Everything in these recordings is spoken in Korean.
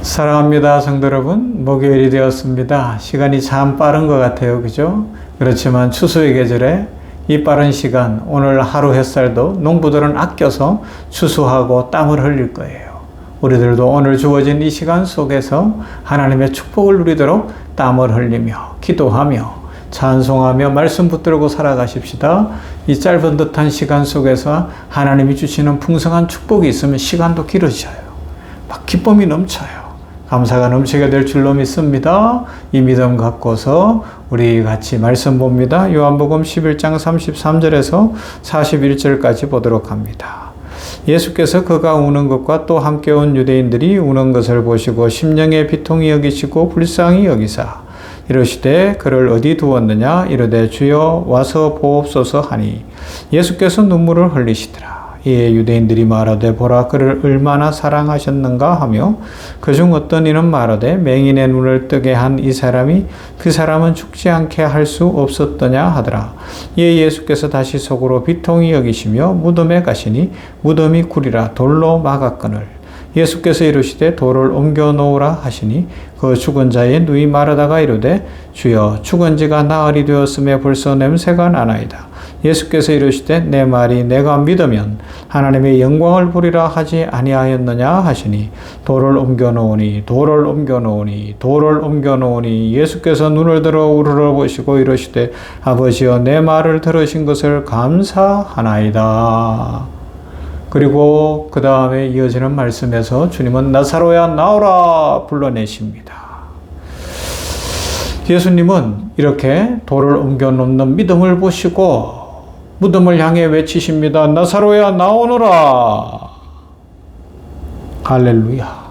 사랑합니다, 성도 여러분. 목요일이 되었습니다. 시간이 참 빠른 것 같아요. 그죠? 그렇지만 추수의 계절에 이 빠른 시간, 오늘 하루 햇살도 농부들은 아껴서 추수하고 땀을 흘릴 거예요. 우리들도 오늘 주어진 이 시간 속에서 하나님의 축복을 누리도록 땀을 흘리며 기도하며 찬송하며 말씀 붙들고 살아가십시다. 이 짧은 듯한 시간 속에서 하나님이 주시는 풍성한 축복이 있으면 시간도 길어져요. 막 기쁨이 넘쳐요. 감사가 넘치게 될 줄로 믿습니다. 이 믿음 갖고서 우리 같이 말씀 봅니다. 요한복음 11장 33절에서 41절까지 보도록 합니다. 예수께서 그가 우는 것과 또 함께 온 유대인들이 우는 것을 보시고 심령에 비통히 여기시고 불쌍히 여기사 이르시되 그를 어디 두었느냐 이르되 주여 와서 보옵소서 하니 예수께서 눈물을 흘리시더라. 이에 유대인들이 말하되 보라 그를 얼마나 사랑하셨는가 하며 그중 어떤 이는 말하되 맹인의 눈을 뜨게 한 이 사람이 그 사람은 죽지 않게 할 수 없었더냐 하더라. 이에 예수께서 다시 속으로 비통히 여기시며 무덤에 가시니 무덤이 구리라 돌로 막았거늘 예수께서 이르시되 돌을 옮겨 놓으라 하시니 그 죽은 자의 누이 마르다가 이르되 주여 죽은 지가 나흘이 되었음에 벌써 냄새가 나나이다. 예수께서 이르시되 내 말이 내가 믿으면 하나님의 영광을 보리라 하지 아니하였느냐 하시니 돌을 옮겨 놓으니 예수께서 눈을 들어 우러러 보시고 이르시되 아버지여 내 말을 들으신 것을 감사하나이다. 그리고 그 다음에 이어지는 말씀에서 주님은 나사로야 나오라 불러내십니다. 예수님은 이렇게 돌을 옮겨 놓는 믿음을 보시고 무덤을 향해 외치십니다. 나사로야 나오너라. 할렐루야.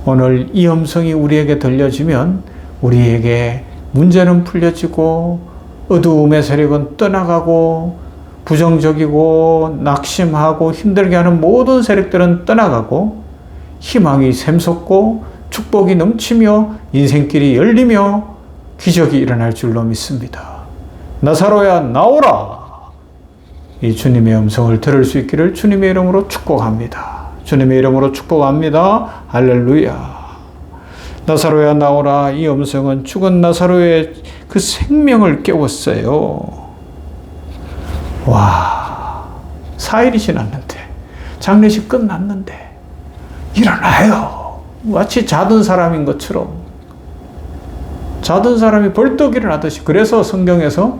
오늘 이 음성이 우리에게 들려지면 우리에게 문제는 풀려지고 어두움의 세력은 떠나가고 부정적이고 낙심하고 힘들게 하는 모든 세력들은 떠나가고 희망이 샘솟고 축복이 넘치며 인생길이 열리며 기적이 일어날 줄로 믿습니다. 나사로야 나오라. 이 주님의 음성을 들을 수 있기를 주님의 이름으로 축복합니다. 주님의 이름으로 축복합니다. 할렐루야. 나사로야 나오라. 이 음성은 죽은 나사로의 그 생명을 깨웠어요. 와, 4일이 지났는데 장례식 끝났는데 일어나요. 마치 자던 사람인 것처럼 자던 사람이 벌떡 일어나듯이. 그래서 성경에서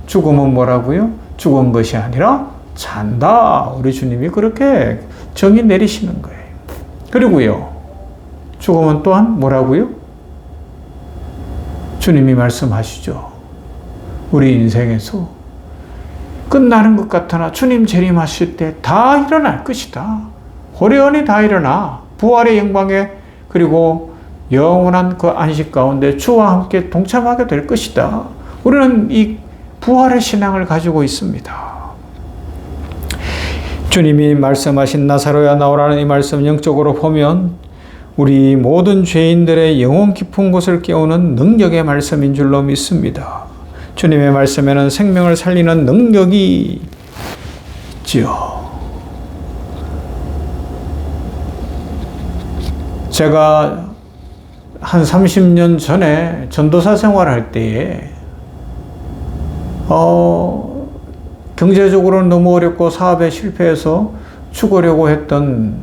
죽음은 뭐라고요? 죽은 것이 아니라 잔다. 우리 주님이 그렇게 정의 내리시는 거예요. 그리고요, 죽음은 또한 뭐라고요? 주님이 말씀하시죠. 우리 인생에서 끝나는 것 같으나 주님 재림하실 때 다 일어날 것이다. 호련히 다 일어나 부활의 영광에 그리고 영원한 그 안식 가운데 주와 함께 동참하게 될 것이다. 우리는 이 부활의 신앙을 가지고 있습니다. 주님이 말씀하신 나사로야 나오라는 이 말씀 영적으로 보면 우리 모든 죄인들의 영혼 깊은 곳을 깨우는 능력의 말씀인 줄로 믿습니다. 주님의 말씀에는 생명을 살리는 능력이 있지요. 제가 한 30년 전에 전도사 생활할 때에 경제적으로 너무 어렵고 사업에 실패해서 죽으려고 했던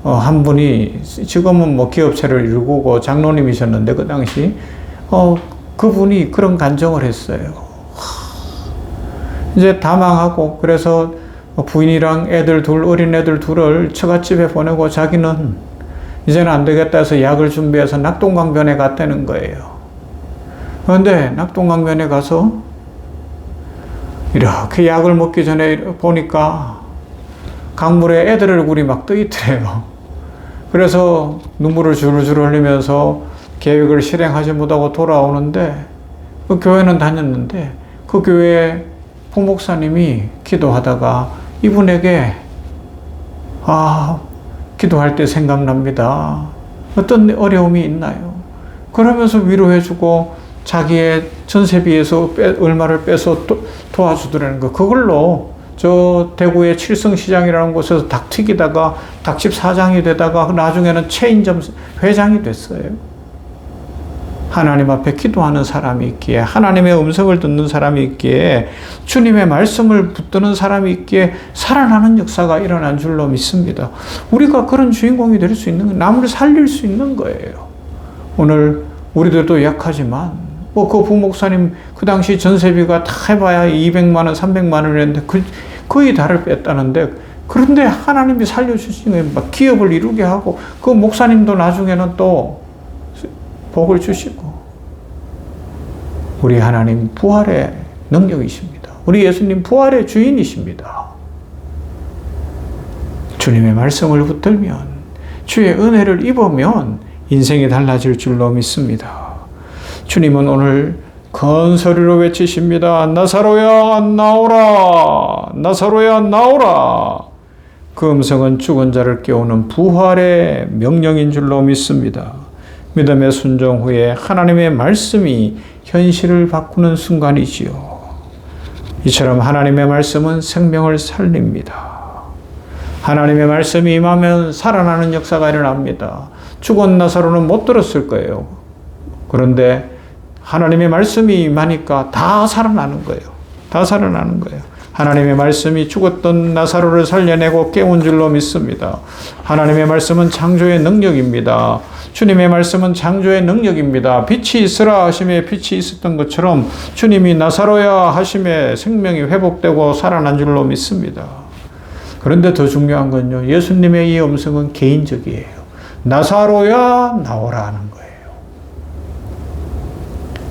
한 분이 지금은 뭐 기업체를 이루고 장로님이셨는데 그 당시 그분이 그런 간증을 했어요. 이제 다 망하고 그래서 부인이랑 어린 애들 둘을 처갓집에 보내고 자기는 이제는 안 되겠다 해서 약을 준비해서 낙동강변에 갔다는 거예요. 그런데 낙동강변에 가서 이렇게 약을 먹기 전에 보니까 강물에 애들 얼굴이 막 떠 있더래요. 그래서 눈물을 주르주르 흘리면서 계획을 실행하지 못하고 돌아오는데 그 교회는 다녔는데 그 교회에 부목사님이 기도하다가 이분에게 기도할 때 생각납니다. 어떤 어려움이 있나요? 그러면서 위로해주고 자기의 전세비에서 얼마를 빼서 도와주더라는 거. 그걸로 저 대구의 칠성시장이라는 곳에서 닭 튀기다가 닭집 사장이 되다가 나중에는 체인점 회장이 됐어요. 하나님 앞에 기도하는 사람이 있기에, 하나님의 음성을 듣는 사람이 있기에, 주님의 말씀을 붙드는 사람이 있기에 살아나는 역사가 일어난 줄로 믿습니다. 우리가 그런 주인공이 될 수 있는, 남을 살릴 수 있는 거예요. 오늘 우리들도 약하지만 그 부목사님 그 당시 전세비가 다 해봐야 200만 원, 300만 원이었는데 거의 달을 뺐다는데, 그런데 하나님이 살려주시는 막 기업을 이루게 하고, 그 목사님도 나중에는 또 복을 주시고, 우리 하나님 부활의 능력이십니다. 우리 예수님 부활의 주인이십니다. 주님의 말씀을 붙들면, 주의 은혜를 입으면 인생이 달라질 줄로 믿습니다. 주님은 오늘 큰 소리로 외치십니다. 나사로야 나오라, 나사로야 나오라. 그 음성은 죽은 자를 깨우는 부활의 명령인 줄로 믿습니다. 믿음의 순종 후에 하나님의 말씀이 현실을 바꾸는 순간이지요. 이처럼 하나님의 말씀은 생명을 살립니다. 하나님의 말씀이 임하면 살아나는 역사가 일어납니다. 죽은 나사로는 못 들었을 거예요. 그런데 하나님의 말씀이 임하니까 다 살아나는 거예요. 다 살아나는 거예요. 하나님의 말씀이 죽었던 나사로를 살려내고 깨운 줄로 믿습니다. 하나님의 말씀은 창조의 능력입니다. 주님의 말씀은 창조의 능력입니다. 빛이 있으라 하심에 빛이 있었던 것처럼 주님이 나사로야 하심에 생명이 회복되고 살아난 줄로 믿습니다. 그런데 더 중요한 건요, 예수님의 이 음성은 개인적이에요. 나사로야 나오라 하는 거예요.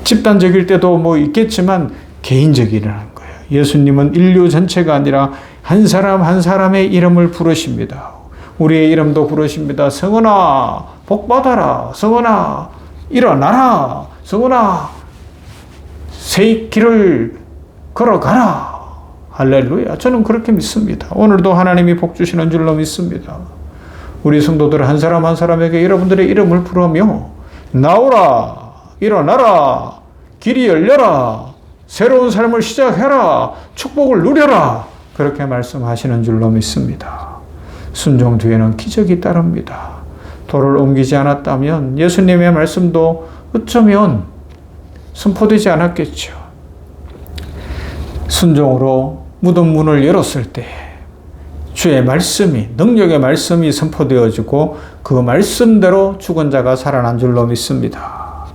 집단적일 때도 뭐 있겠지만 개인적이라는 거예요. 예수님은 인류 전체가 아니라 한 사람 한 사람의 이름을 부르십니다. 우리의 이름도 부르십니다. 성은아 복받아라. 성은아 일어나라. 성은아 새 길을 걸어가라. 할렐루야. 저는 그렇게 믿습니다. 오늘도 하나님이 복 주시는 줄로 믿습니다. 우리 성도들 한 사람 한 사람에게 여러분들의 이름을 부르며 나오라, 일어나라, 길이 열려라, 새로운 삶을 시작해라, 축복을 누려라, 그렇게 말씀하시는 줄로 믿습니다. 순종 뒤에는 기적이 따릅니다. 돌을 옮기지 않았다면 예수님의 말씀도 어쩌면 선포되지 않았겠죠. 순종으로 무덤 문을 열었을 때 주의 말씀이, 능력의 말씀이 선포되어지고 그 말씀대로 죽은 자가 살아난 줄로 믿습니다.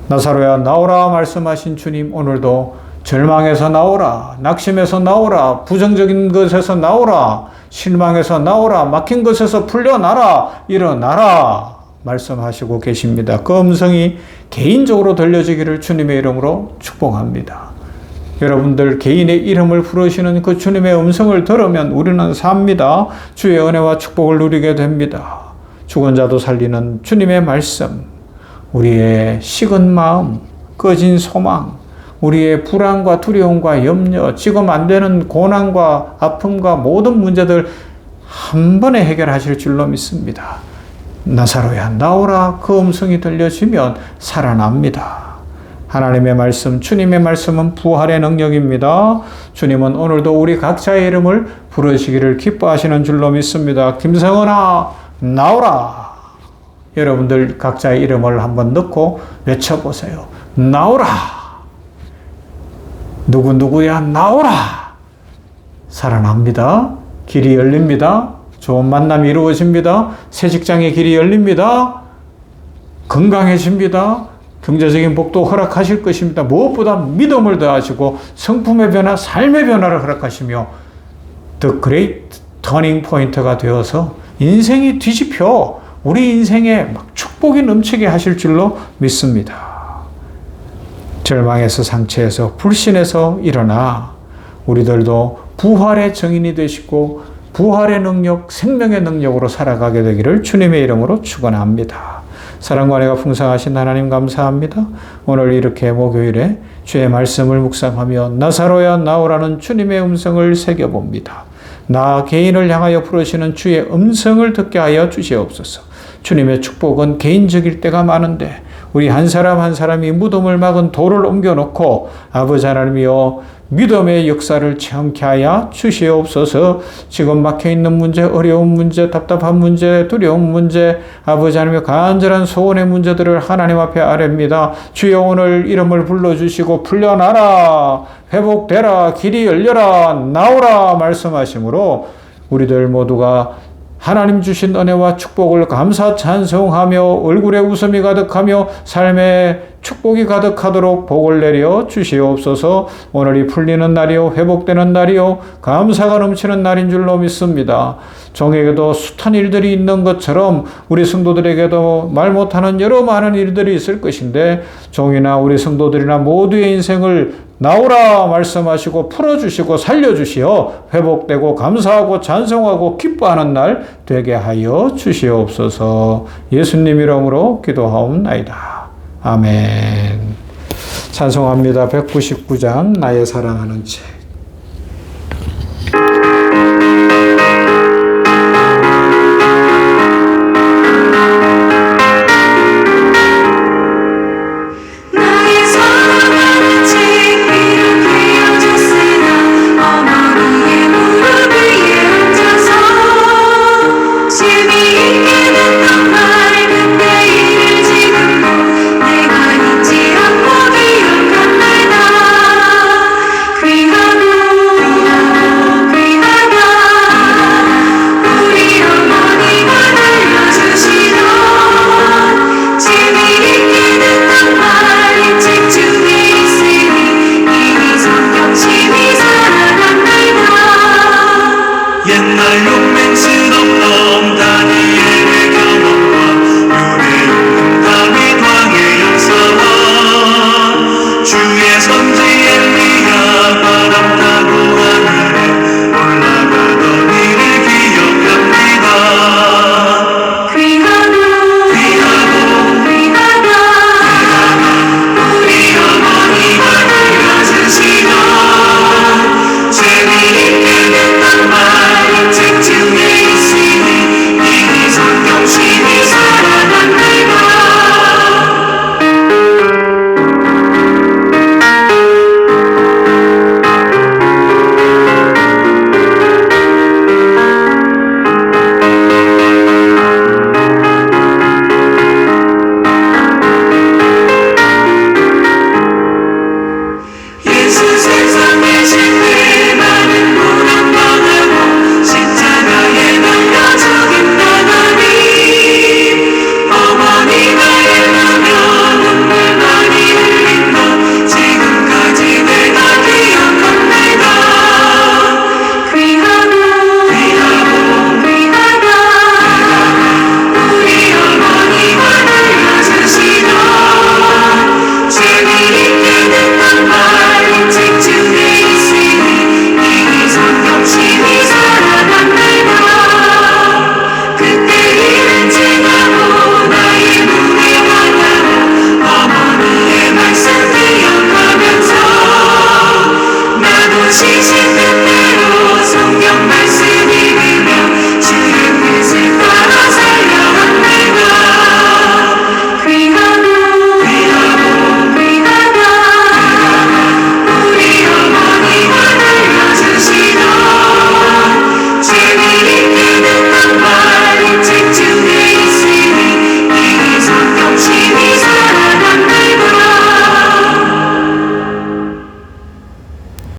나사로야 나오라 말씀하신 주님, 오늘도 절망에서 나오라, 낙심에서 나오라, 부정적인 것에서 나오라, 실망에서 나오라, 막힌 것에서 풀려나라, 일어나라 말씀하시고 계십니다. 그 음성이 개인적으로 들려지기를 주님의 이름으로 축복합니다. 여러분들 개인의 이름을 부르시는 그 주님의 음성을 들으면 우리는 삽니다. 주의 은혜와 축복을 누리게 됩니다. 죽은 자도 살리는 주님의 말씀, 우리의 식은 마음, 꺼진 소망, 우리의 불안과 두려움과 염려, 지금 안 되는 고난과 아픔과 모든 문제들 한 번에 해결하실 줄로 믿습니다. 나사로야 나오라 그 음성이 들려지면 살아납니다. 하나님의 말씀, 주님의 말씀은 부활의 능력입니다. 주님은 오늘도 우리 각자의 이름을 부르시기를 기뻐하시는 줄로 믿습니다. 김성은아 나오라. 여러분들 각자의 이름을 한번 넣고 외쳐보세요. 나오라. 누구누구야 나오라. 살아납니다. 길이 열립니다. 좋은 만남이 이루어집니다. 새 직장의 길이 열립니다. 건강해집니다. 경제적인 복도 허락하실 것입니다. 무엇보다 믿음을 더하시고 성품의 변화, 삶의 변화를 허락하시며 The Great Turning Point가 되어서 인생이 뒤집혀 우리 인생에 막 축복이 넘치게 하실 줄로 믿습니다. 절망에서, 상처에서, 불신에서 일어나 우리들도 부활의 증인이 되시고 부활의 능력, 생명의 능력으로 살아가게 되기를 주님의 이름으로 축원합니다. 사랑과 은혜가 풍성하신 하나님 감사합니다. 오늘 이렇게 목요일에 주의 말씀을 묵상하며 나사로야 나오라는 주님의 음성을 새겨봅니다. 나 개인을 향하여 부르시는 주의 음성을 듣게 하여 주시옵소서. 주님의 축복은 개인적일 때가 많은데 우리 한 사람 한 사람이 무덤을 막은 돌을 옮겨놓고 아버지 하나님이여 믿음의 역사를 체험케 하여 주시옵소서. 지금 막혀있는 문제, 어려운 문제, 답답한 문제, 두려운 문제, 아버지 하나님의 간절한 소원의 문제들을 하나님 앞에 아뢰입니다. 주여 오늘 이름을 불러주시고 풀려나라, 회복되라, 길이 열려라, 나오라 말씀하심으로 우리들 모두가 하나님 주신 은혜와 축복을 감사 찬송하며 얼굴에 웃음이 가득하며 삶에 축복이 가득하도록 복을 내려 주시옵소서. 오늘이 풀리는 날이요 회복되는 날이요 감사가 넘치는 날인 줄로 믿습니다. 종에게도 숱한 일들이 있는 것처럼 우리 성도들에게도 말 못하는 여러 많은 일들이 있을 것인데 종이나 우리 성도들이나 모두의 인생을 나오라 말씀하시고 풀어주시고 살려주시어 회복되고 감사하고 찬송하고 기뻐하는 날 되게 하여 주시옵소서. 예수님 이름으로 기도하옵나이다. 아멘. 찬송합니다. 199장 나의 사랑하는 채.